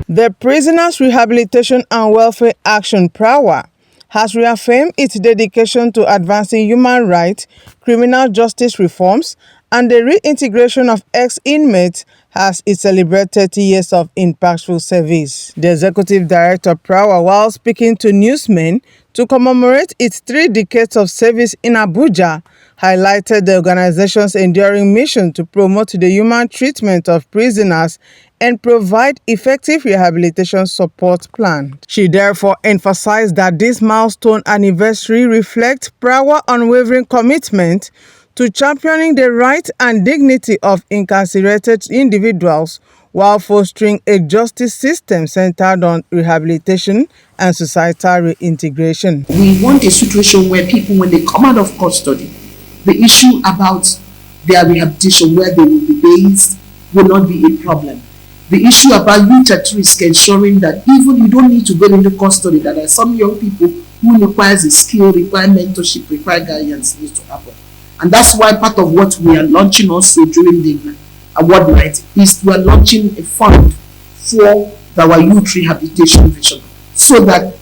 The Prisoners Rehabilitation and Welfare Action PRAWA has reaffirmed its dedication to advancing human rights, criminal justice reforms, and the reintegration of ex-inmates as it celebrates 30 years of impactful service. The Executive Director PRAWA, while speaking to newsmen to commemorate its 3 decades of service in Abuja, highlighted the organization's enduring mission to promote the human treatment of prisoners and provide effective rehabilitation support plan. She therefore emphasized that this milestone anniversary reflects PRAWA's unwavering commitment to championing the rights and dignity of incarcerated individuals while fostering a justice system centered on rehabilitation and societal reintegration. We want a situation where people, when they come out of custody, the issue about their rehabilitation, where they will be based, will not be a problem. The issue about youth at risk, ensuring that even you don't need to go into custody, that there are some young people who requires a skill, require mentorship, require guidance needs to happen. And that's why part of what we are launching also during the award night is we are launching a fund for our youth rehabilitation vision, so that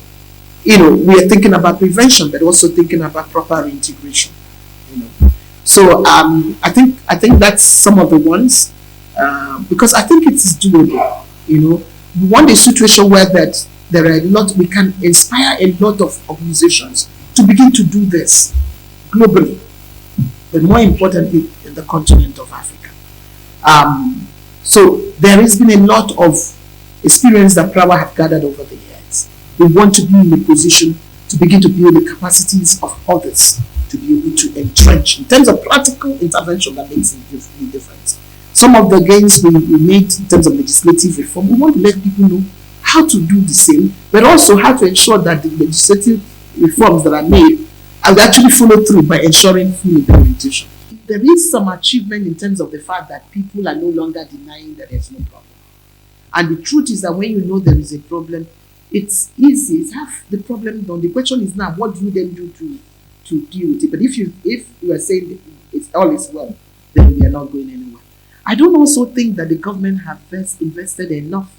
we are thinking about prevention, but also thinking about proper reintegration. So I think that's some of the ones. Because I think it is doable. We want a situation where that there are a lot, we can inspire a lot of organizations to begin to do this globally, but more importantly in the continent of Africa. So there has been a lot of experience that PRAWA have gathered over the years. We want to be in a position to begin to build the capacities of others to be able to entrench in terms of practical intervention that makes a difference. Some of the gains we made in terms of legislative reform, we want to let people know how to do the same, but also how to ensure that the legislative reforms that are made are actually followed through by ensuring full implementation. There is some achievement in terms of the fact that people are no longer denying that there's no problem. And the truth is that when you know there is a problem, it's easy. It's half the problem done. The question is now, what do you then do to deal with it? But if you are saying it's all is well, then we are not going anywhere. I don't also think that the government have invested enough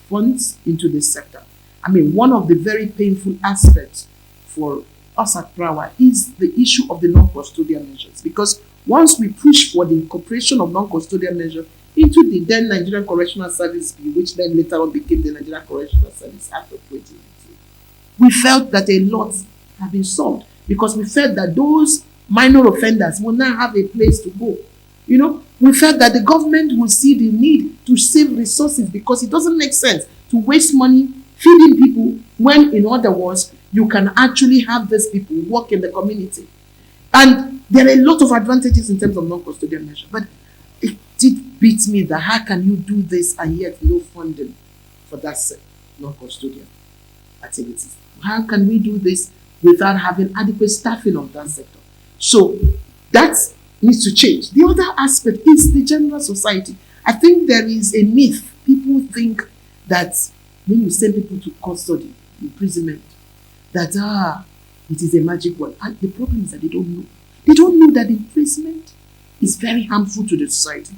funds into this sector. I mean, one of the very painful aspects for us at PRAWA is the issue of the non-custodial measures. Because once we push for the incorporation of non-custodial measures into the then Nigerian Correctional Service Bill, which then later on became the Nigerian Correctional Service Act of 2019, we felt that a lot have been solved, because we felt that those minor offenders will now have a place to go. We felt that the government will see the need to save resources, because it doesn't make sense to waste money feeding people when, in other words, you can actually have these people work in the community. And there are a lot of advantages in terms of non-custodial measure, but it did beat me that how can you do this and yet no funding for that non-custodial activities? How can we do this without having adequate staffing of that sector? So that's needs to change. The other aspect is the general society. I think there is a myth. People think that when you send people to custody, imprisonment, that it is a magic word. And the problem is that they don't know. They don't know that imprisonment is very harmful to the society.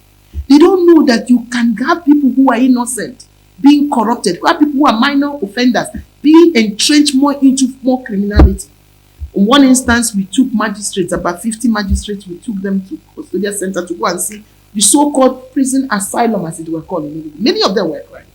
They don't know that you can have people who are innocent being corrupted, who are people who are minor offenders being entrenched more into more criminality. In one instance, we took magistrates, about 50 magistrates, we took them to custodial center to go and see the so-called prison asylum, as it were called. Many of them were crying.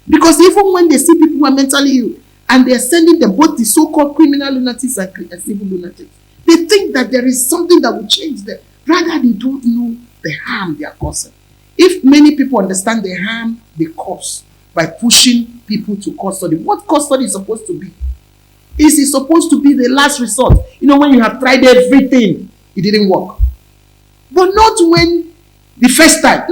Because even when they see people who are mentally ill, and they're sending them, both the so-called criminal lunatics and civil lunatics, they think that there is something that will change them. Rather, they don't know the harm they are causing. If many people understand the harm they cause by pushing people to custody, what custody is supposed to be? Is it supposed to be the last resort? When you have tried everything, it didn't work. But not when the first time.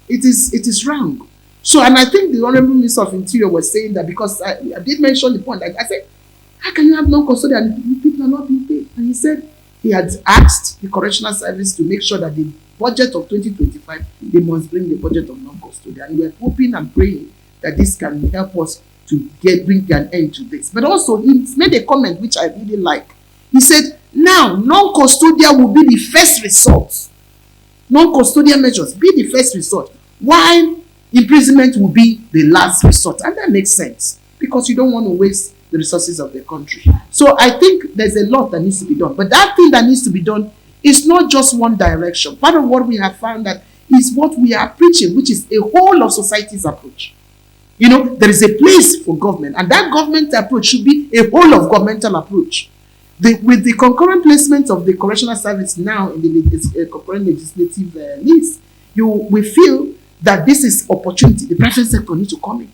It is wrong. So, and I think the Honorable Minister of Interior was saying that, because I did mention the point. I said, how can you have non-custodial and people are not being paid? And he said he had asked the Correctional Service to make sure that the budget of 2025, they must bring the budget of non-custodial. And we're hoping and praying that this can help us to bring an end to this. But also, he made a comment which I really like. He said, now, non-custodial will be the first resort. Non-custodial measures be the first resort. While imprisonment will be the last resort. And that makes sense because you don't want to waste the resources of the country. So I think there's a lot that needs to be done. But that thing that needs to be done is not just one direction. Part of what we have found that is what we are preaching, which is a whole of society's approach. You know, there is a place for government, and that government approach should be a whole of governmental approach. With the concurrent placement of the correctional service now in the concurrent legislative list, we feel that this is opportunity. The private sector needs to come in.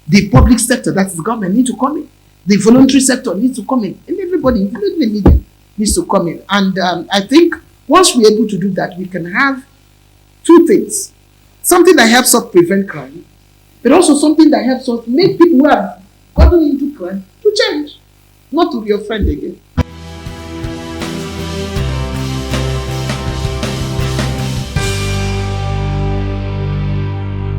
The public sector, that is the government, need to come in. The voluntary sector needs to come in. And everybody, including the media, needs to come in. And I think once we're able to do that, we can have two things. Something that helps us prevent crime, but also something that helps us make people who have gotten into crime to change, not to be your friend again.